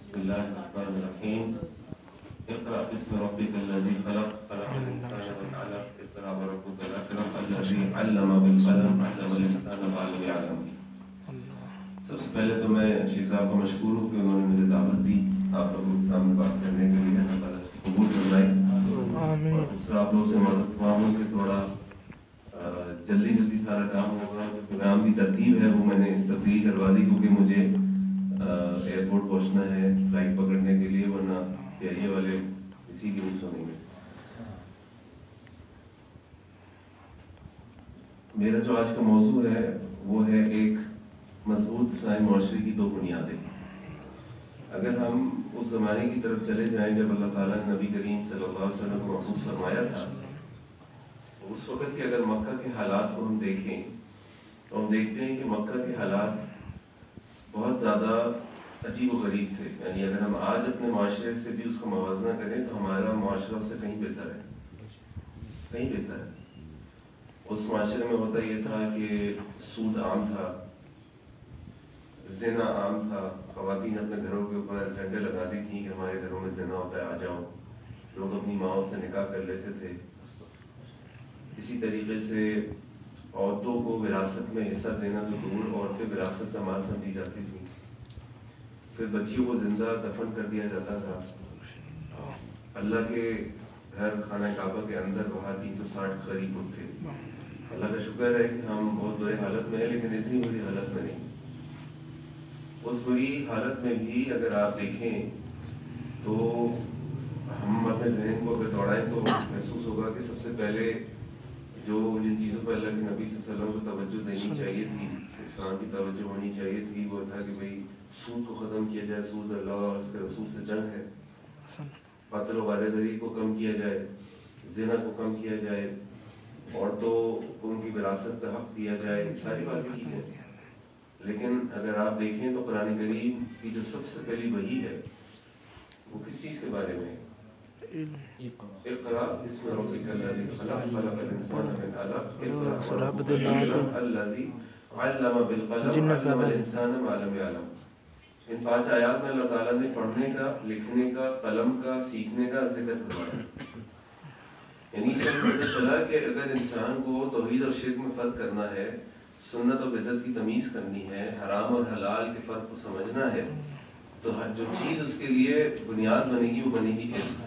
بسم الله الرحمن الرحيم. اقرأ باسم ربك الذي خلق خلق الإنسان من علق اقرأ وربك الأكرم الذي علم بالقلم علم الإنسان ما لم يعلم. سب سے پہلے تو میں شیخ صاحب کا مشکور ہوں کہ انہوں نے مجھے دعوت دی آپ لوگوں کے سامنے بات کرنے کے لیے. اللہ تعالیٰ قبول فرمائے. اور دوسرا آپ لوگوں سے مدد مانگوں کہ تھوڑا جلدی سارا کام ہوگا. جو پروگرام کی ترتیب ہے وہ میں نے تبدیل کروا دی کیونکہ مجھے ایئرپورٹ پہنچنا ہے فلائٹ پکڑنے کے لیے, ورنہ یہ والے اسی کی نہیں سنیں گے. میرا جو آج کا موضوع ہے وہ ہے ایک مضبوط اسلامی معاشرے کی دو بنیادیں. اگر ہم اس زمانے کی طرف چلے جائیں جب اللہ تعالیٰ نے نبی کریم صلی اللہ علیہ وسلم کو مبعوث فرمایا تھا, اس وقت کے اگر مکہ کے حالات کو ہم دیکھیں تو ہم دیکھتے ہیں کہ مکہ کے حالات بہت زیادہ عجیب و غریب تھے. یعنی اگر ہم آج اپنے معاشرے سے بھی اس کا موازنہ کریں تو ہمارا معاشرہ اس سے کہیں بہتر ہے. اس معاشرے میں ہوتا یہ تھا کہ سود عام تھا, زنا عام تھا. خواتین اپنے گھروں کے اوپر جھنڈے لگاتی تھیں کہ ہمارے گھروں میں زنا ہوتا ہے, آ جاؤ. لوگ اپنی ماؤں سے نکاح کر لیتے تھے. اسی طریقے سے عورتوں کو وراثت میں حصہ دینا تو دور, عورتیں وراثت کا مال سمجھی جاتی تھیں. پھر بچیوں کو زندہ دفن کر دیا جاتا تھا. اللہ کے گھر خانہ کعبہ کے اندر وہاں 360 قریب تھے. اللہ کا شکر ہے کہ ہم بہت بڑے حالت میں ہیں, لیکن اتنی بری حالت میں نہیں. اس بری حالت میں بھی اگر آپ دیکھیں تو ہم اپنے ذہن کو اگر دوڑائیں تو محسوس ہوگا کہ سب سے پہلے جن چیزوں پر اللہ کے نبی صلی اللہ علیہ وسلم کو توجہ دینی چاہیے تھی, اسلام کی توجہ ہونی چاہیے تھی, وہ تھا کہ بھئی سود کو ختم کیا جائے. سود اللہ اور اس کے رسول سے جنگ ہے. قتل و غارت داری کو کم کیا جائے, زنا کو کم کیا جائے, عورتوں کو ان کی وراثت کا حق دیا جائے. ساری باتیں کی جائیں. لیکن اگر آپ دیکھیں تو قرآن کریم کی جو سب سے پہلی وحی ہے وہ کس چیز کے بارے میں ہے؟ اقرأ بسم ربک الذی خلق خلق الانسان من علق اقرأ وربک الاکرم الذی علم بالقلم علم الانسان ما لم یعلم. ان 5 آیات میں اللہ تعالیٰ نے پڑھنے کا, لکھنے کا, قلم کا, سیکھنے کا ذکر فرمایا. یعنی اس سے پتہ چلا کہ اگر انسان کو توحید اور شرک میں فرق کرنا ہے, سنت اور بدعت کی تمیز کرنی ہے, حرام اور حلال کے فرق کو سمجھنا ہے, تو ہر جو چیز اس کے لیے بنیاد بنے گی وہ بنے گی علم.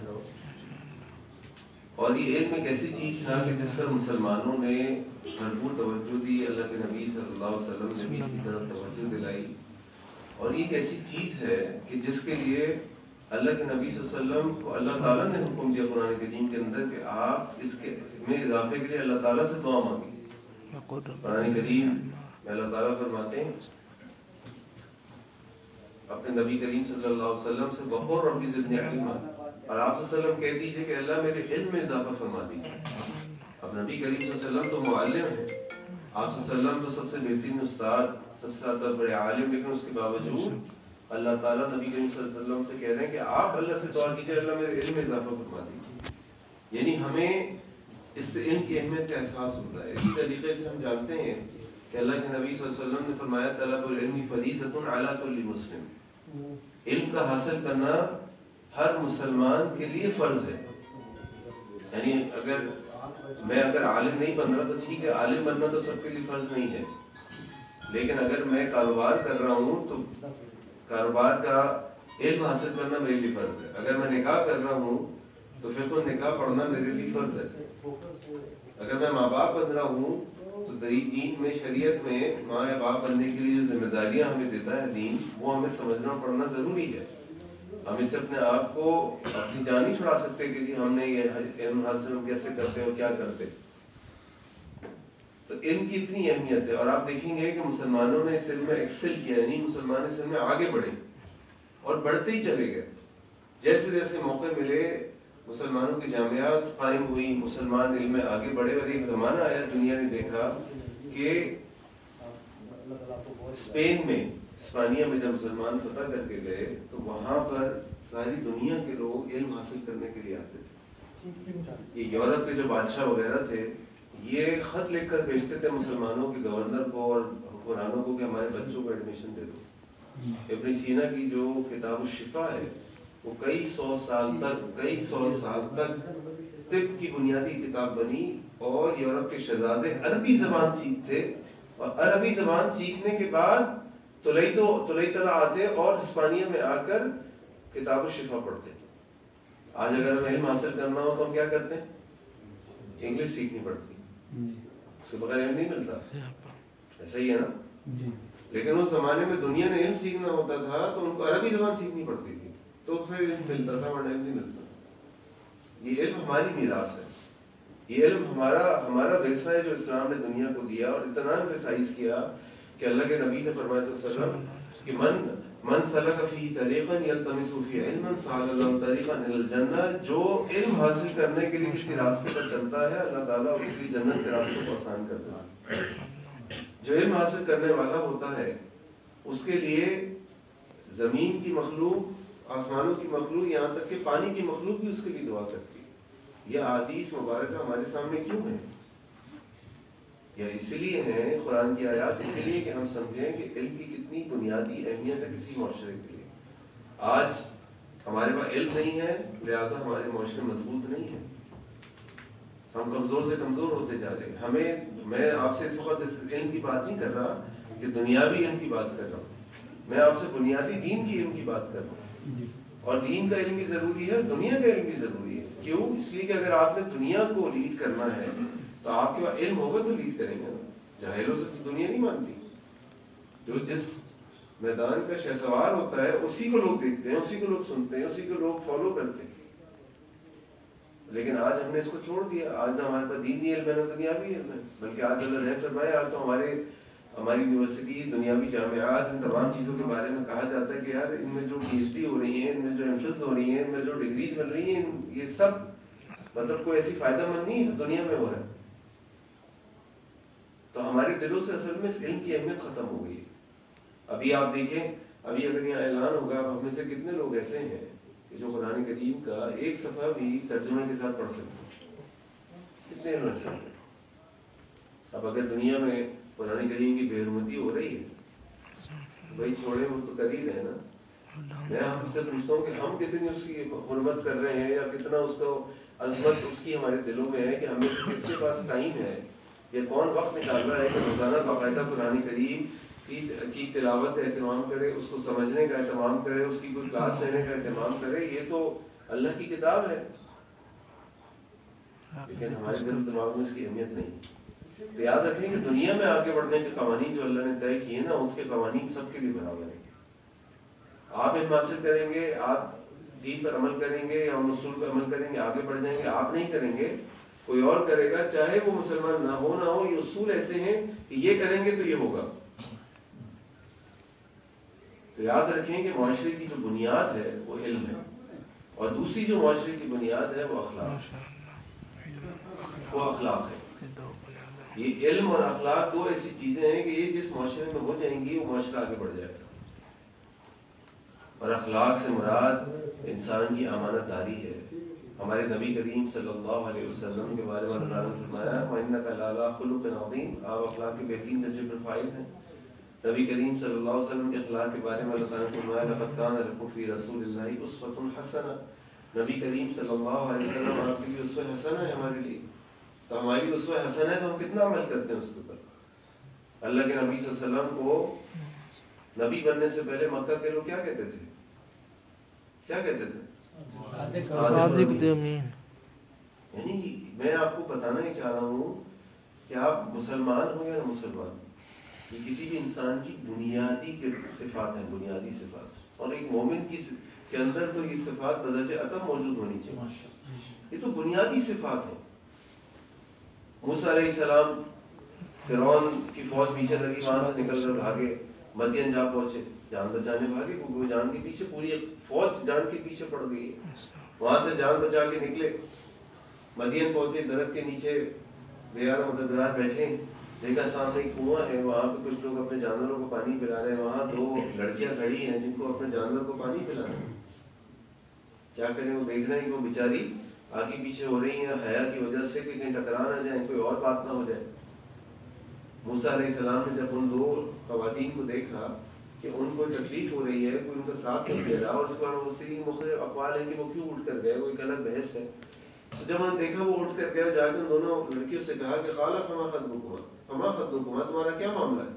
اور یہ علم ایک ایسی چیز تھا کہ جس پر مسلمانوں نے بھرپور توجہ دی. اللہ کے نبی صلی اللہ علیہ وسلم نے بھی اس کی طرف توجہ دلائی. اور یہ ایک ایسی چیز ہے کہ جس کے لیے اللہ کے نبی صلی اللہ علیہ وسلم کو اللہ تعالیٰ نے حکم دیا قرآن کریم کے اندر کہ آپ اس کے میں اضافے کے لیے اللہ تعالیٰ سے دعا مانگیں. قرآن کریم میں اللہ تعالیٰ فرماتے ہیں اپنے نبی کریم صلی اللہ علیہ وسلم سے وقل رب زدنی علما, اور آپ صلی اللہ علیہ وسلم کہہ دیجئے کہ اللہ میرے علم میں اضافہ فرما دیجئے. اب نبی کریم صلی اللہ علیہ وسلم تو معلم ہیں, آپ صلی اللہ علیہ وسلم تو سب سے بہترین استاد, سب سے زیادہ بڑے عالم, لیکن اس کے باوجود اللہ تعالیٰ نبی کریم صلی اللہ علیہ وسلم سے کہہ رہے ہیں کہ آپ اللہ سے دعا کیجئے اللہ میرے علم میں اضافہ فرما دیجئے. یعنی ہمیں اس سے علم کی اہمیت کا احساس ہوتا ہے. اسی طریقے سے ہم جانتے ہیں کہ اللہ کے نبی صلی اللہ علیہ وسلم نے فرمایا طلب العلم فریضۃ علی کل مسلم. علم کا حاصل کرنا ہر مسلمان کے لیے فرض ہے. یعنی اگر عالم نہیں بن رہا تو ٹھیک ہے, عالم بننا تو سب کے لیے فرض نہیں ہے, لیکن اگر میں کاروبار کر رہا ہوں تو کاروبار کا علم حاصل کرنا میرے لیے فرض ہے. اگر میں نکاح کر رہا ہوں تو پھر تو نکاح پڑھنا میرے لیے فرض ہے. اگر میں ماں باپ بن رہا ہوں تو دین میں, شریعت میں ماں یا باپ بننے کے لیے جو ذمہ داریاں ہمیں دیتا ہے دین, وہ ہمیں سمجھنا پڑھنا ضروری ہے. ہم اس سے اپنے آپ کو اپنی جان نہیں چھڑا سکتے کہ جی ہم نے یہ علم حاصل کیسے کرتے اور کیا کرتے. تو علم کی اتنی اہمیت ہے. اور آپ دیکھیں گے کہ مسلمانوں نے اس علم میں ایکسل کیا, یعنی مسلمان اس علم میں آگے بڑھے اور بڑھتے ہی چلے گئے. جیسے جیسے موقع ملے مسلمانوں کی جامعات قائم ہوئی, مسلمان علم میں آگے بڑھے. اور ایک زمانہ آیا دنیا نے دیکھا کہ اسپین میں, اسپانیہ میں جب مسلمان فتح کر کے گئے تو وہاں پر ساری دنیا کے لوگ علم حاصل کرنے کے لیے آتے تھے. یہ یورپ کے جو بادشاہ وغیرہ تھے یہ خط لکھ کر بھیجتے تھے مسلمانوں کے گورنر کو اور حکمرانوں کو کہ ہمارے بچوں کو ایڈمیشن دے دو. ابن سینا کی جو کتاب الشفا ہے وہ کئی سو سال تک طب کی بنیادی کتاب بنی، اور یورپ کے شہزادے عربی زبان سیکھتے، اور عربی زبان سیکھنے کے بعد طلع آتے اور ہسپانیہ میں آ کر کتاب الشفا پڑھتے۔ آج اگر ہمیں علم حاصل کرنا ہو تو ہم کیا کرتے ہیں؟ انگلش سیکھنی پڑتی، اس کے بغیر علم نہیں ملتا، ایسا ہی ہے نا؟ لیکن اس زمانے میں دنیا میں علم سیکھنا ہوتا تھا تو ان کو عربی زبان سیکھنی پڑتی تھی، تو پھر علم ملتا تھا، ورنہ علم نہیں ملتا۔ یہ علم ہماری میراث ہے، یہ علم ہمارا ورثہ ہے جو اسلام نے دنیا کو دیا، اور اتنا امفسائز کیا کہ اللہ کے نبی نے فرمایا صلی اللہ علیہ وسلم کہ من سلک فی طریقا یلتمس فی علما سہل اللہ طریقا الی الجنہ، جو علم حاصل کرنے کے لیے کسی راستے پر چلتا ہے اللہ تعالیٰ اس کے لیے جنت کے راستے کو آسان کر دیتا ہے۔ جو علم حاصل کرنے والا ہوتا ہے اس کے لیے زمین کی مخلوق، آسمانوں کی مخلوق، یہاں تک کہ پانی کی مخلوق بھی اس کے لیے دعا کرتی ہے۔ یہ احادیث مبارکہ ہمارے سامنے کیوں ہیں؟ یا اس لیے ہیں قرآن کی آیات، اس لیے کہ ہم سمجھیں کہ علم کی کتنی بنیادی اہمیت ہے کسی معاشرے کے لیے۔ آج ہمارے پاس علم نہیں ہے، لہذا ہمارے معاشرے مضبوط نہیں ہیں، ہم کمزور سے کمزور ہوتے جا رہے ہیں۔ میں آپ سے اس وقت اس علم کی بات نہیں کر رہا کہ دنیاوی علم کی بات کر رہا ہوں، میں آپ سے بنیادی دین کی علم کی بات کر رہا ہوں۔ اور دین کا علم بھی ضروری ہے، دنیا کا علم بھی ضروری ہے۔ کیوں؟ اس لیے کہ اگر آپ نے دنیا کو لیڈ کرنا ہے تو آپ کے پاس علم ہوگا تو لیڈ کریں گے نا۔ جاہلوں سے تو دنیا نہیں مانتی، جو جس میدان کا شہسوار ہوتا ہے اسی کو لوگ دیکھتے ہیں، اسی کو لوگ سنتے ہیں، اسی کو لوگ فالو کرتے ہیں۔ لیکن آج ہم نے اس کو چھوڑ دیا، آج نہ ہمارے پاس دینی علم ہے نہ دنیاوی علم ہے، بلکہ آج اللہ رحم فرمائے آج تو ہماری یونیورسٹی، دنیاوی جامعات، ان تمام چیزوں کے بارے میں کہا جاتا ہے کہ یار ان میں جو پی ایچ ڈی ہو رہی ہیں، ان میں جو ایم فلز ہو رہی ہیں، ان میں جو ڈگریز مل رہی ہیں، یہ سب مطلب کوئی ایسی فائدہ مند نہیں ہے جو دنیا میں ہو رہا ہے۔ تو ہمارے دلوں سے اصل میں اس علم کی اہمیت ختم ہو گئی ہے۔ ابھی آپ دیکھیں، ابھی اگر یہاں اعلان ہوگا، ہم میں سے کتنے لوگ ایسے ہیں کہ جو قرآن کریم کا ایک صفحہ بھی ترجمے کے ساتھ پڑھ سکتے ہیں؟ کتنے لوگ ایسے ہیں؟ اب اگر دنیا میں قرآن کریم کی بے حرمتی ہو رہی ہے تو بھائی چھوڑے، وہ تو کر ہی رہے نا۔ میں ہم سے پوچھتا ہوں کہ ہم کتنی اس کی حرمت کر رہے ہیں، یا کتنا اس کو عظمت اس کی ہمارے دلوں میں ہے، کہ ہمیں کس کے پاس ٹائم ہے یا کون وقت نکال رہا ہے کہ روزانہ باقاعدہ قرآن کریم کی تلاوت کا اہتمام کرے، اس کو سمجھنے کا اہتمام کرے، اس کی کوئی کلاس لینے کا اہتمام کرے۔ یہ تو اللہ کی کتاب ہے، لیکن ہمارے دل و دماغ میں اس کی اہمیت نہیں۔ تو یاد رکھیں کہ دنیا میں آگے بڑھنے کے قوانین جو اللہ نے طے کیے نا، اس کے قوانین سب کے لیے برابر ہیں۔ آپ علم حاصل کریں گے، آپ دین پر عمل کریں گے یا اصول پر عمل کریں گے، آگے بڑھ جائیں گے۔ آپ نہیں کریں گے، کوئی اور کرے گا، چاہے وہ مسلمان نہ ہو۔ یہ اصول ایسے ہیں کہ یہ کریں گے تو یہ ہوگا۔ تو یاد رکھیں کہ معاشرے کی جو بنیاد ہے وہ علم ہے، اور دوسری جو معاشرے کی بنیاد ہے وہ اخلاق ہے۔ یہ علم اور اخلاق دو ایسی چیزیں ہیں کہ یہ جس معاشرے میں ہو جائیں گی وہ معاشرہ آگے بڑھ جائے گا۔ اور اخلاق سے مراد انسان کی امانت داری ہے۔ ہمارے نبی کریم صلی اللہ علیہ وسلم کے بارے میں اللہ تعالیٰ نے فرمایا وَإِنَّكَ لَعَلَىٰ خُلُقٍ عَظِيمٍ، آپ اخلاق کے بہترین درجے پر فائز ہیں۔ نبی کریم صلی اللہ علیہ وسلم کے اخلاق کے بارے میں اللہ تعالیٰ نے فرمایا لَقَدْ كَانَ لَكُمْ فِي رَسُولِ اللَّهِ أُسْوَةٌ حَسَنَةٌ، نبی کریم صلی اللہ علیہ وسلم آپ کے لیے اسوہ حسنہ ہے ہمارے لیے۔ تو ہماری اسوہ حسنہ ہے تو ہم کتنا عمل کرتے ہیں اس کے اوپر۔ اللہ کے نبی صلی اللہ علیہ وسلم کو نبی بننے سے پہلے مکہ کے لوگ کیا کہتے تھے؟ کیا کہتے تھے؟ صادق امین۔ یعنی میں آپ کو بتانا ہی چاہ رہا ہوں کہ آپ مسلمان ہو یا نہ مسلمان، یہ کسی بھی انسان کی بنیادی صفات ہیں، بنیادی صفات، اور ایک مومن کے اندر تو یہ صفات بذات عطم موجود ہونی چاہیے۔ یہ تو بنیادی صفات ہیں۔ موسیٰ علیہ السلام فرعون کی فوج پیچھے لگی، وہاں سے نکل کر بھاگے، مدین جا پہنچے، جان بچانے بھاگے، کیونکہ وہ جان کے پیچھے، پوری فوج جان کے پیچھے پڑ گئی ہے۔ وہاں سے جان بچا کے نکلے، مدین پہنچے، درخت کے نیچے بیار مددگار بیٹھے، دیکھا سامنے ایک کنواں ہے، وہاں پہ کچھ لوگ اپنے جانوروں کو پانی پلا رہے ہیں، وہاں دو لڑکیاں کھڑی ہیں جن کو اپنے جانور کو پانی پلانا ہے۔ کیا کریں، وہ دیکھ رہے ہیں کہ وہ بیچاری آگے پیچھے ہو رہی ہیں حیا کی وجہ سے کہ کہیں ٹکرا نہ جائیں، کوئی اور بات نہ ہو جائے۔ موسیٰ علیہ السلام نے جب ان دو خواتین کو دیکھا کہ ان کو تکلیف ہو رہی ہے، کوئی ان کا ساتھ نہیں دے رہا، اور اس کے بعد اس سے مختلف اقوال ہیں کہ وہ کیوں اٹھ کر گئے، وہ ایک الگ بحث ہے. تو جب انہوں نے دیکھا وہ اٹھ کر گئے، جا کے ان دونوں لڑکیوں سے کہا کہ قال فما خطبکما، تمہارا کیا معاملہ ہے؟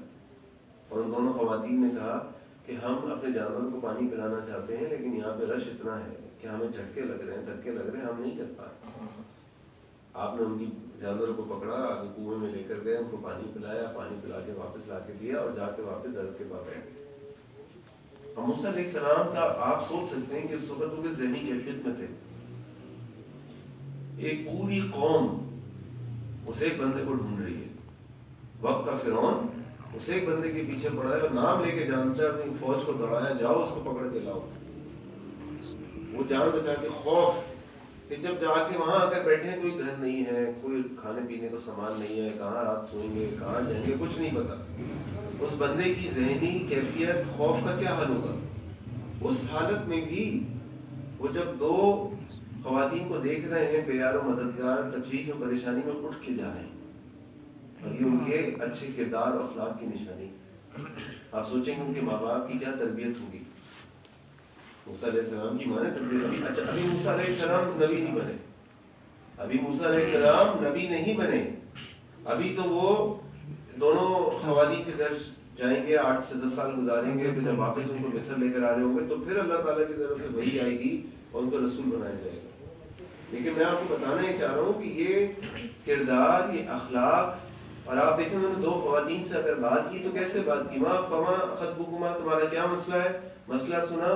اور ان دونوں خواتین نے کہا کہ ہم اپنے جانوروں کو پانی پلانا چاہتے ہیں، لیکن یہاں پہ رش اتنا ہے کہ ہمیں جھٹکے لگ رہے ہیں، دھکے لگ رہے ہیں، ہم نہیں کر پائے. آپ نے ان کی جانوروں کو پکڑا، آگے کنویں میں لے کر گئے، ان کو پانی پلایا، پانی پلا کے واپس لا کے دیا، اور جا کے واپس درخت کے پاس گئے. موسیٰ علیہ السلام کا آپ سوچ سکتے ہیں کہ اس وقت وہ کس ذہنی کیفیت میں تھے. ایک پوری قوم اس ایک بندے کو ڈھونڈ رہی ہے، وقت کا فرعون اس ایک بندے کے پیچھے پڑا ہے، اور نام لے کے جانتا ہے، اپنی فوج کو دوڑایا، جاؤ اس کو پکڑ کے لاؤ. وہ جان بچا کے خوف کہ جب جا کے وہاں اگر بیٹھے ہیں، کوئی گھر نہیں ہے، کوئی کھانے پینے کا سامان نہیں ہے، کہاں رات سوئیں گے، کہاں جائیں گے، کچھ نہیں پتا. اس بندے کی ذہنی کیفیت خوف کا کیا حل ہوگا؟ اس حالت میں بھی وہ جب دو خواتین کو دیکھ رہے ہیں بے یار و مددگار، تکلیف و پریشانی میں اٹھ کے جا رہے ہیں، اور یہ ان کے اچھے کردار اور اخلاق کی نشانی. آپ سوچیں گے ان کے ماں باپ کی کیا تربیت ہوگی. موسیٰ علیہ السلام کی ماں نے تربیت دی. اچھا، ابھی موسیٰ علیہ السلام نبی نہیں بنے، ابھی موسیٰ علیہ السلام نبی نہیں بنے. ابھی تو وہ دونوں خواتین کے گھر جائیں گے، 8 سے 10 سال گزاریں گے، پھر جب واپس ان کو مصر لے کر آ رہے ہوں گے تو پھر اللہ تعالیٰ کی طرف سے وحی آئے گی اور ان کو رسول بنایا جائے گا. لیکن میں آپ کو بتانا ہی چاہ رہا ہوں کہ یہ کردار، یہ اخلاق، اور آپ دیکھیں انہوں نے دو خواتین سے اگر بات کی تو کیسے بات کی. ماں فما خطبکما، تمہارا کیا مسئلہ ہے؟ مسئلہ سنا،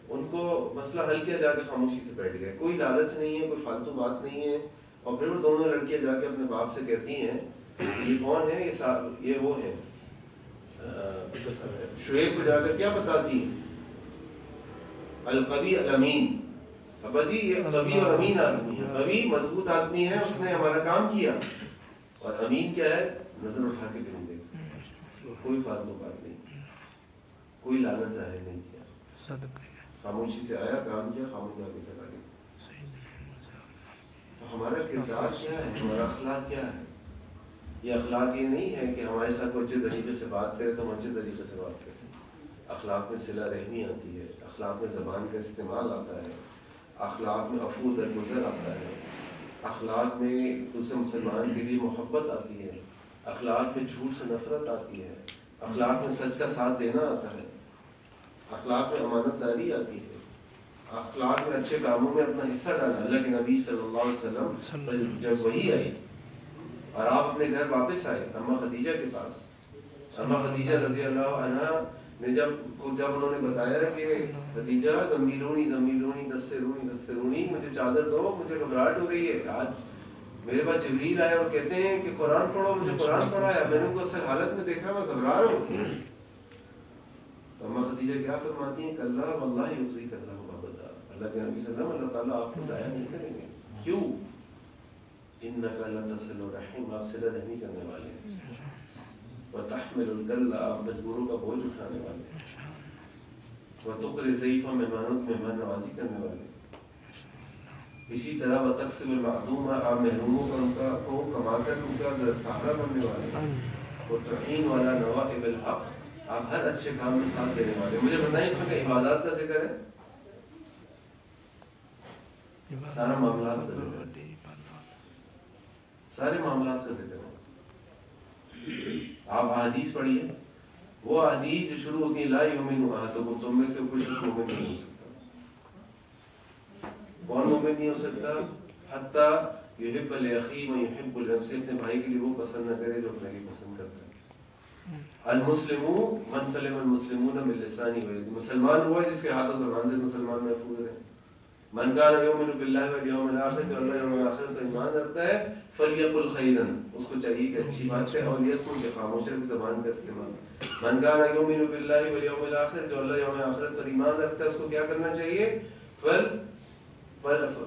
ان کو مسئلہ حل کیا، جا کے خاموشی سے بیٹھ گئے. کوئی لالچ نہیں ہے، کوئی فالتو بات نہیں ہے. اور پھر وہ دونوں لڑکیاں جا کے اپنے باپ سے کہتی ہیں یہ کون ہے؟ یہ وہ ہے. شعیب کو جا کر کیا بتاتی ہیں؟ القوی الامین. ابا جی یہ قوی اور امین آدمی ہے. قوی مضبوط آدمی ہے، اس نے ہمارا کام کیا، اور امین کیا ہے؟ نظر اٹھا کے بھی نہیں دیکھا. کوئی فالتو بات نہیں، کوئی لالچ ظاہر نہیں کیا، خاموشی سے آیا، کام کیا، خاموش جا کے چلا گیا. تو ہمارا کردار کیا ہے، ہمارا اخلاق کیا ہے؟ یہ اخلاق یہ نہیں ہے کہ ہمارے ساتھ وہ اچھے طریقے سے بات کرے تو ہم اچھے طریقے سے بات کریں. اخلاق میں صلہ رحمی آتی ہے، اخلاق میں زبان کا استعمال آتا ہے، اخلاق میں عفو درگزر آتا ہے، اخلاق میں دوسرے مسلمان کے لیے محبت آتی ہے، اخلاق میں جھوٹ سے نفرت آتی ہے، اخلاق میں سچ کا ساتھ دینا آتا ہے، اخلاق میں امانت داری آتی ہے، اخلاق میں اچھے کاموں میں اپنا حصہ ڈالا. اللہ کے نبی صلی اللہ علیہ وسلم جب وحی آئی اور آپ اپنے گھر واپس آئے اماں خدیجہ کے پاس، اماں خدیجہ رضی اللہ عنہا نے جب انہوں نے بتایا کہ خدیجہ زمیلونی زمیلونی دسترونی دسترونی، مجھے چادر دو، مجھے گھبراہٹ ہو رہی ہے. آج میرے پاس جبریل آئے اور کہتے ہیں کہ قرآن پڑھو، مجھے قرآن پڑھایا، میں نے ان کو اس حالت میں دیکھا، میں گھبرا رہا ہوں. اماں خدیجہ کیا فرماتی ہیں کہ اللہ واللہ یجزیک اللہ ابدا. اللہ کے نبی صلی اللہ علیہ وسلم، اللہ تعالیٰ آپ کو ضائع نہیں کریں گے. کیوں؟ انک لتصل الرحم، آپ صلہ رحمی کرنے والے ہیں. وتحمل الکل، آپ مجبوروں کا بوجھ اٹھانے والے ہیں. وتقر الضیف، مہمانوں کی مہمان نوازی کرنے والے ہیں. اسی طرح وتکسب المعدوم، آپ محروموں کا ان کو کما کر ان کا سہارا بننے والے ہیں. وتعین علی نوائب الحق، آپ ہر اچھے کام میں ساتھ دینے والے. مجھے بتائیں اس میں کہ عبادات کا ذکر ہے؟ سارا معاملات کا ذکر ہے، سارے معاملات کا ذکر ہے. آپ احادیث پڑھیے، وہ احادیث جو شروع ہوتی ہیں لا یؤمن احدکم، تم میں سے کوئی شخص مومن نہیں ہو سکتا. کون مومن نہیں ہو سکتا؟ حتی یحب لاخیہ ما یحب لنفسہ، اپنے بھائی کے لیے وہ پسند نہ کرے جو اپنے لیے پسند کرتا ہے. المسلم من سلم المسلمون من لسانہ ویدہ، مسلمان ہوا ہے جس کے ہاتھ و زبان سے مسلمان محفوظ رہے. من کان یؤمن باللہ والیوم الآخر، جو اللہ یوم آخرت پر ایمان رکھتا ہے، فلیقل خیرا، اس کو چاہیے کہ اچھی بات ہے، اور لیسکت، کہ خاموش رہے، زبان کا استعمال. من کان یؤمن باللہ والیوم الآخر، جو اللہ یوم آخرت پر ایمان رکھتا ہے، اس کو کیا کرنا چاہیے؟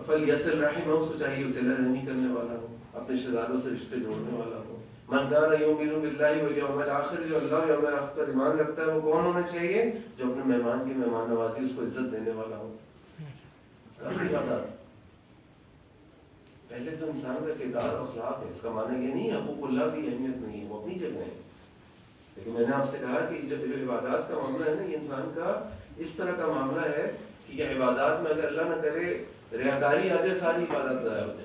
فلیصل رحمہ، اس کو چاہیے صلہ رحمی کرنے والا ہو، اپنے رشتہ داروں سے رشتے جوڑنے والا ہو. من کان یؤمن باللہ والیوم الآخر، جو اللہ یوم آخرت پر ایمان رکھتا ہے، وہ کون ہونا چاہیے؟ جو اپنے مہمان کی مہمان نوازی، اس کو عزت دینے والا ہو. کافی بات. پہلے تو انسان کا کردار اور اخلاق ہے. اس کا معنی یہ نہیں ہے حقوق اللہ کی اہمیت نہیں ہے، وہ اپنی جگہ ہے. لیکن میں نے آپ سے کہا کہ جب جو عبادات کا معاملہ ہے نا، یہ انسان کا اس طرح کا معاملہ ہے کہ یہ عبادات میں اگر اللہ نہ کرے ریاکاری آ جائے، ساری عبادت ضائع ہو جائے۔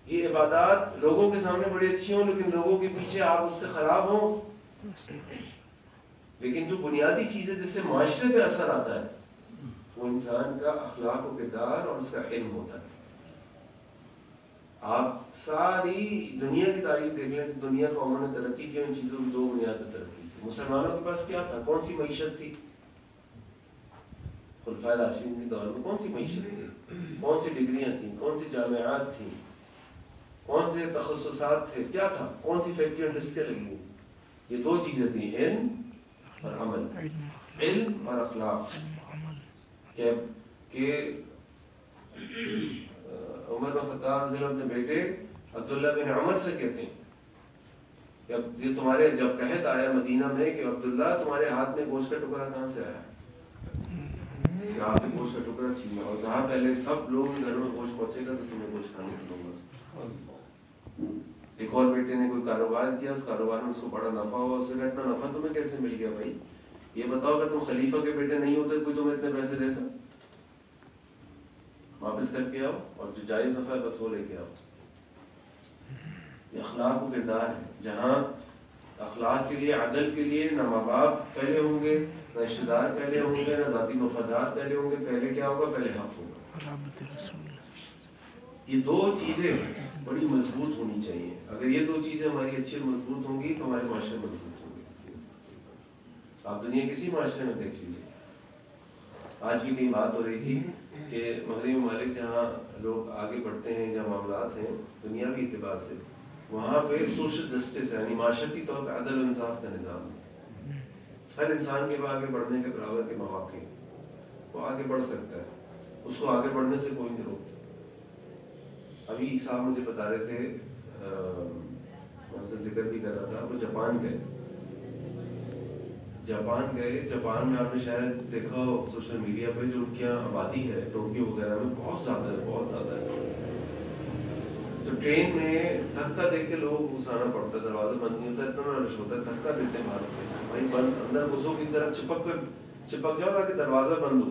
یہ عبادات لوگوں کے سامنے بڑی اچھی ہوں، لیکن لوگوں کے پیچھے آپ اس سے خراب ہوں۔ لیکن جو بنیادی چیز ہے جس سے معاشرے پہ اثر آتا ہے وہ انسان کا اخلاق و کردار اور اس کا علم ہوتا ہے۔ آپ ساری دنیا کی تاریخ دیکھ لیں، دنیا قوموں نے ترقی کی، ان چیزوں کی دو بنیاد پر ترقی کی۔ مسلمانوں کے پاس کیا تھا؟ کون سی معیشت تھی؟ خلفائے راشدین کے دور میں کون سی معیشت تھی؟ کون سی ڈگریاں تھیں؟ کون سی جامعات تھیں؟ کون سے تخصصات تھے؟ کیا تھا؟ کون سی فیکٹری انڈسٹری لگی ہوئی؟ یہ دو چیزیں تھیں، علم اور عمل، علم اور اخلاق۔ کہ عمر بن خطاب رضی اللہ عنہ اپنے بیٹے عبداللہ بن عمر سے کہتے ہیں کہ اب یہ تمہارے جب قحط آیا مدینہ میں کہ عبداللہ تمہارے ہاتھ میں گوشت کا ٹکڑا کہاں سے آیا کہ آپ سے گوشت کا ٹکڑا چھینا، اور کہا پہلے سب لوگ گھر میں گوشت پہنچے گا تو تمہیں گوشت کھانے کو دوں گا۔ ایک اور بیٹے نے کوئی کاروبار کیا، اس کاروبار میں اس کو بڑا نفع ہوا، اس نے کہا اتنا نفع تمہیں کیسے مل گیا بھائی؟ یہ بتاؤ اگر تم خلیفہ کے بیٹے نہیں ہوتے کوئی تمہیں اتنے پیسے دیتا؟ واپس کر کے آؤ اور جو جائز نفع ہے بس وہ لے کے آؤ۔ یہ اخلاق و کردار ہے، جہاں اخلاق کے لیے، عدل کے لیے نہ ماں باپ پہلے ہوں گے، نہ رشتے دار پہلے ہوں گے، نہ ذاتی مفادات پہلے ہوں گے، پہلے کیا ہوگا؟ پہلے حق ہوگا۔ یہ دو چیزیں بڑی مضبوط ہونی چاہیے۔ اگر یہ دو چیزیں ہماری اچھی اور مضبوط ہوں گی تو ہمارے معاشرے مضبوط ہوں گے۔ آپ دنیا کسی معاشرے میں دیکھ لیجیے، آج بھی کہیں بات ہو رہی تھی کہ مغربی ممالک جہاں لوگ آگے بڑھتے ہیں، جہاں معاملات ہیں دنیاوی اعتبار سے، وہاں پہ سوشل جسٹس یعنی معاشرتی طور پہ عدل و انصاف کا نظام ہے۔ ہر انسان کے آگے بڑھنے کے برابر کے مواقع ہیں، وہ آگے بڑھ سکتا ہے، اس کو آگے بڑھنے سے کوئی نہیں روکتا۔ ابھی ایک صاحب مجھے بتا رہے تھے، میں ان سے ذکر بھی کر رہا تھا، وہ جاپان گئے۔ جاپان میں آپ نے شاید دیکھا ہو سوشل میڈیا پہ، جو ان کی آبادی ہے ٹوکیو وغیرہ میں بہت زیادہ ہے، بہت زیادہ ہے۔ تو ٹرین میں دھکا دے کے لوگ گھسانا پڑتا ہے، دروازہ بند نہیں ہوتا، اتنا رش ہوتا ہے، دھکا دیتے ہیں باہر سے، بھائی بند اندر گھسو کی طرح چپک جاؤ تاکہ دروازہ بند ہو۔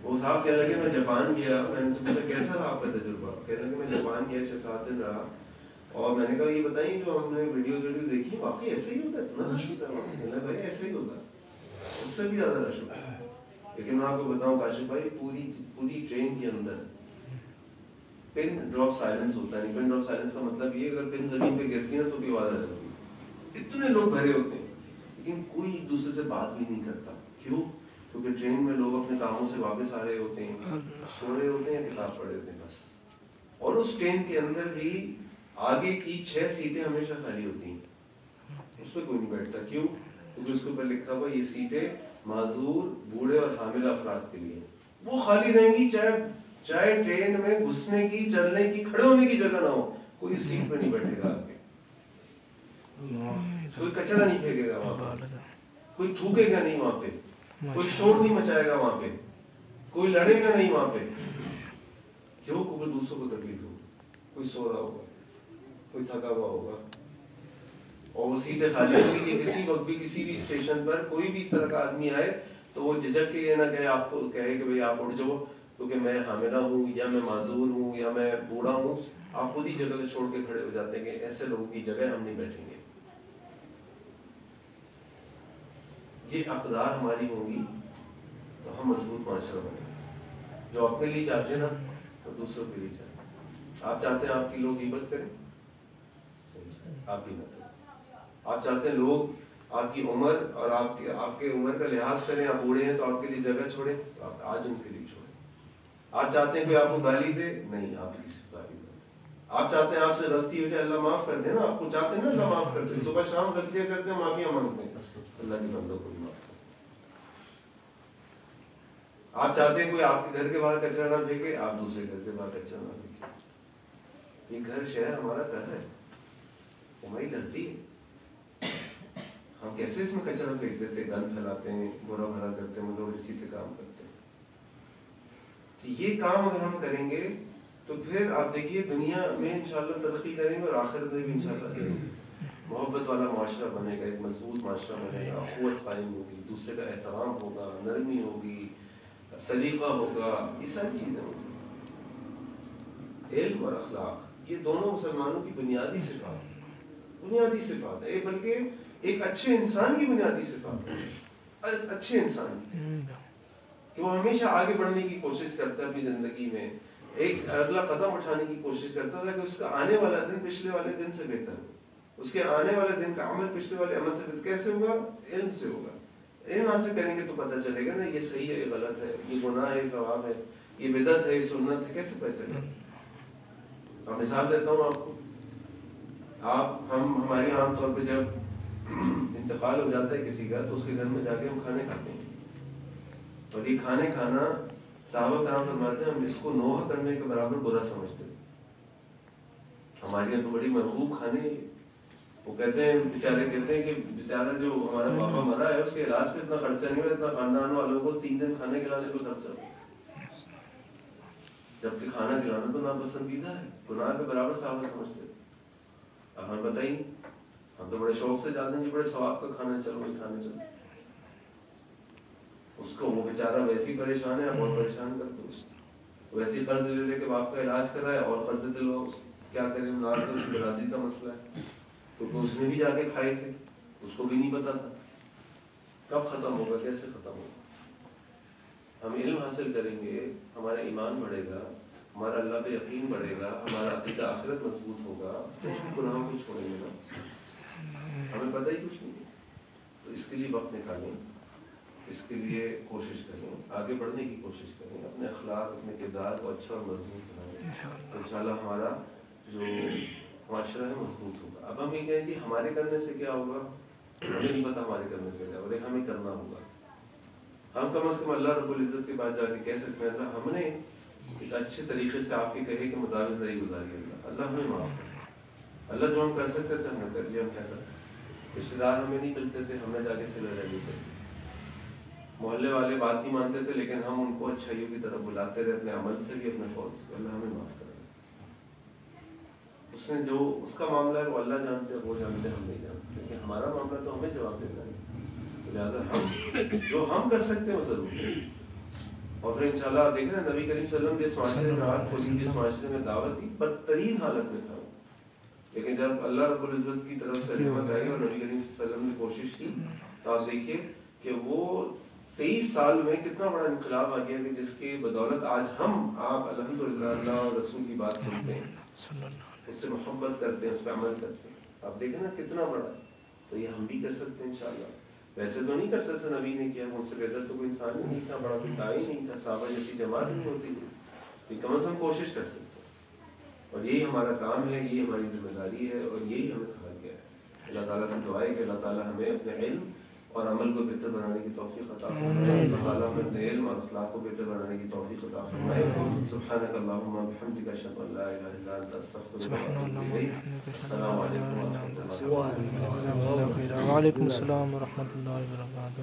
وہ صاحب کہنے لگے میں جاپان گیا، میں نے پوچھا کیسا رہا آپ کا تجربہ؟ کہنے لگے میں جاپان گیا 6-7 دن رہا، اور میں نے کہا یہ بتائیں جو ہم نے ویڈیوز دیکھی واقعی ایسے ہی ہوتا ہے؟ اتنا رش ہوتا ہے؟ کہنے لگا بھائی ایسے ہی ہوتا ہے، اس سے بھی زیادہ رش ہوتا ہے۔ لیکن میں آپ کو بتاؤں کاشف بھائی، پوری ٹرین کے اندر پن ڈراپ سائلنس ہوتا ہے۔ پن ڈراپ سائلنس کا مطلب یہ اگر پن زمین پہ گرتی ہے نا تو بھی آواز آ جاتی ہے۔ اتنے لوگ بھرے ہوتے ہیں لیکن کوئی ایک دوسرے سے بات بھی نہیں کرتا۔ کیوں؟ کیونکہ ٹرین میں لوگ اپنے کاموں سے واپس آ رہے ہوتے ہیں، سو رہے ہوتے ہیں، کتاب پڑھ رہے ہوتے ہیں بس۔ اور اس ٹرین کے اندر بھی آگے کی 6 سیٹیں ہمیشہ خالی ہوتی ہیں، اس پہ کوئی نہیں بیٹھتا۔ کیوں؟ کیونکہ اس کے اوپر لکھا ہوا یہ سیٹیں معذور، بوڑھے اور حاملہ افراد کے لیے، وہ خالی رہیں گی چاہے ٹرین میں گھسنے کی، چلنے کی، کھڑے ہونے کی جگہ نہ ہو، کوئی سیٹ پہ نہیں بیٹھے گا آگے، کوئی کچرا نہیں پھینکے گا وہاں پہ، کوئی تھوکے گا نہیں وہاں پہ، کوئی شور نہیں مچائے گا وہاں پہ، کوئی لڑے گا نہیں وہاں پہ۔ کیوں؟ کیونکہ دوسروں کو تکلیف ہو، کوئی سو رہا ہوگا، کوئی تھکا ہوا ہوگا، اور وہ سیٹیں خالی ہوگی کہ کسی وقت بھی کسی بھی اسٹیشن پر کوئی بھی اس طرح کا آدمی آئے تو وہ جھجک کے یہ نہ کہے، آپ کو کہے کہ بھئی آپ اٹھ جاؤ کیونکہ میں حاملہ ہوں یا میں معذور ہوں یا میں بوڑھا ہوں، آپ خود ہی جگہ چھوڑ کے کھڑے ہو جاتے ہیں کہ ایسے لوگوں کی جگہ ہم نہیں بیٹھیں گے۔ یہ اقدار ہماری ہوں گی تو ہم مضبوط معاشرہ بنیں گے۔ جو اپنے لیے چاہتے ہیں نا تو دوسروں کے لیے چاہتے ہیں۔ آپ چاہتے ہیں آپ کی لوگ غیبت کریں، آپ بھی نہ کریں۔ آپ چاہتے ہیں لوگ آپ کی عمر اور آپ کے عمر کا لحاظ کریں، آپ بوڑھے ہیں تو آپ کے لیے جگہ چھوڑیں، تو آپ آج ان کے لیے چھوڑیں۔ آپ چاہتے ہیں کوئی آپ کو گالی دے، نہیں آپ کسی کو گالی دیں۔ آپ چاہتے ہیں آپ سے غلطی ہو جائے، اللہ معاف کر دے نا، آپ کو چاہتے ہیں نا اللہ معاف کر دے، صبح شام غلطیاں کرتے ہیں، معافیاں مانگتے ہیں، اللہ کے بندوں کو بھی معاف کرتے ہیں۔ آپ چاہتے ہیں کوئی آپ کے گھر کے باہر کچرا نہ پھینکے، آپ دوسرے گھر کے باہر کچرا نہ پھینکے۔ یہ گھر شہر ہمارا گھر ہے، ہماری دھرتی ہے، ہم کیسے اس میں کچرا پھینک دیتے، گند پھیلاتے ہیں، برا بھلا کرتے ہیں، لوگ اسی پہ کام کرتے ہیں۔ تو یہ کام اگر ہم کریں گے تو پھر آپ دیکھیے دنیا میں انشاءاللہ ترقی کریں گے اور آخرت میں بھی انشاءاللہ کریں گے۔ محبت والا معاشرہ بنے گا، ایک مضبوط معاشرہ بنے گا، اخوت قائم ہوگی، دوسرے کا احترام ہوگا، نرمی ہوگی، سلیقہ ہوگا، یہ ساری چیزیں ہوگی۔ علم اور اخلاق یہ دونوں مسلمانوں کی بنیادی صفات ہے، بلکہ ایک اچھے انسان کی بنیادی صفات ہے، اچھے انسان کہ وہ ہمیشہ آگے بڑھنے کی کوشش کرتا ہے اپنی زندگی میں، ایک اگلا قدم اٹھانے کی کوشش کرتا تھا کہ اس کا آنے والا دن پچھلے والے دن سے بہتر ہو، اس کے آنے والے دن کا عمل پچھلے والے عمل سے بہتر کیسے ہوگا؟ علم سے ہوگا۔ علم حاصل کریں گے تو پتہ چلے گا نا یہ صحیح ہے، یہ غلط ہے، یہ گناہ ہے، یہ ثواب ہے، یہ بدعت ہے، یہ سنت ہے، کیسے پتہ چلے گا؟ مثال دیتا ہوں آپ کو، ہماری عام طور پہ جب انتقال ہو جاتا ہے کسی کا تو اس کے گھر میں جا کے ہم کھانے کھاتے ہیں، اور یہ کھانے کھانا صحابہ کرام فرماتے ہیں ہم اس کو نوح کرنے کے برابر برا سمجھتے ہیں۔ ہمارے یہاں تو بڑی مرغوب کھانے، وہ کہتے ہیں بیچارے کہ بیچارہ جو ہمارا پاپا مرا ہے اس کے علاج پہ اتنا خرچہ نہیں ہوا اتنا خاندان والوں کو 3 دن کھانے کھلانے پہ خرچہ ہوا، جبکہ کھانا کھلانا تو ناپسندیدہ ہے، گناہ کے برابر صحابہ سمجھتے ہیں۔ اب ہمیں بتائیے، ہم تو بڑے شوق سے جاتے ہیں کہ بڑے ثواب کا کھانا، چلو وہی کھانے چلو، اس کو وہ بیچارہ ویسے ہی پریشان ہے، آپ اور پریشان کرتے ہو، ویسے ہی قرض لے لے کے باپ کا علاج کرائے اور قرض دلو، کیا کریں نار تو اس برادری کا مسئلہ ہے، کیونکہ اس نے بھی جا کے کھائے تھے، اس کو بھی نہیں پتا تھا کب ختم ہوگا، کیسے ختم ہوگا۔ ہم علم حاصل کریں گے، ہمارا ایمان بڑھے گا، ہمارا اللہ پہ یقین بڑھے گا، ہمارا عقیدہ آخرت مضبوط ہوگا، تو گناہوں کو چھوڑیں گے نا، ہمیں پتہ ہی کچھ نہیں ہے۔ تو اس کے لیے وقت نکالیں، اس کے لیے کوشش کریں، آگے بڑھنے کی کوشش کریں، اپنے اخلاق اپنے کردار کو اچھا اور مضبوط بنائیں، انشاءاللہ ہمارا جو معاشرہ ہے مضبوط ہوگا۔ اب ہم یہ کہیں کہ ہمارے کرنے سے کیا ہوگا، ہمیں نہیں پتا ہمارے کرنے سے کیا ہوگا، ہمیں کرنا ہوگا۔ ہم کم از کم اللہ رب العزت کے بعد جا کے کہہ سکتے ہیں اللہ ہم نے ایک اچھے طریقے سے آپ کے کہے کے مطابق زندگی گزاری، اللہ ہمیں معاف کرے، اللہ جو ہم کر سکتے تھے ہم نے کر لیا، ہم کیا کرتے، رشتے دار ہمیں نہیں ملتے تھے ہم نے جا کے صلہ رحمی کر دی، محلے والے بات نہیں مانتے تھے لیکن ہم ان کو اچھائیوں کی طرف بلاتے رہے، اپنے عمل سے بھی اپنے قول سے، اللہ ہمیں معاف کرے۔ اس نے جو اس کا معاملہ ہے وہ اللہ جانتے ہیں، وہ جانتے ہیں، ہم نہیں جانتے، لیکن ہمارا معاملہ تو ہمیں جواب دینا ہے، لہٰذا ہم جو ہم کر سکتے ہیں وہ ضرور کریں۔ اور پھر انشاءاللہ آپ دیکھ رہے ہیں نبی کریم صلی اللہ علیہ وسلم جس معاشرے میں آگ کھولی، جس معاشرے میں دعوت دی، بدترین حالت میں تھا، لیکن جب اللہ رب العزت کی طرف سے رحمت آئی اور نبی کریم صلی اللہ علیہ وسلم نے کوشش کی تو آپ دیکھیے کہ وہ 23 سال میں کتنا بڑا انقلاب آ گیا کہ جس کی بدولت آج آپ الحمدللہ اللہ اور رسول کی بات سنتے ہیں، اس سے محبت کرتے ہیں، اس پہ عمل کرتے ہیں۔ آپ دیکھیں نا کتنا بڑا، تو یہ ہم بھی کر سکتے ہیں انشاءاللہ۔ ویسے تو نہیں کر سکتے، نبی نے کیا، ان سے بہتر تو کوئی انسان ہی نہیں تھا، بڑا کوئی داعی نہیں تھا، صحابہ جیسی جماعت نہیں ہوتی تھی، کم از کم کوشش کر سکتے ہیں، اور یہی ہمارا کام ہے، یہی ہماری ذمہ داری ہے، اور یہی ہمیں کہا گیا ہے۔ اللہ تعالیٰ سے دعا ہے کہ اللہ تعالیٰ ہمیں اپنے علم اور عمل کو بہتر بنانے کی توفیق عطا فرمائے، اللہ تعالیٰ ہمیں اپنے علم اور اخلاق کو بہتر بنانے کی توفیق عطا فرمائے۔ سبحانک اللہم و بحمدک، اشہد ان لا الہ الا انت، استغفرک و اتوب الیک۔ السلام علیکم و رحمۃ اللہ وبرکاتہ۔ وعلیکم السلام ورحمۃ اللہ وبرکاتہ۔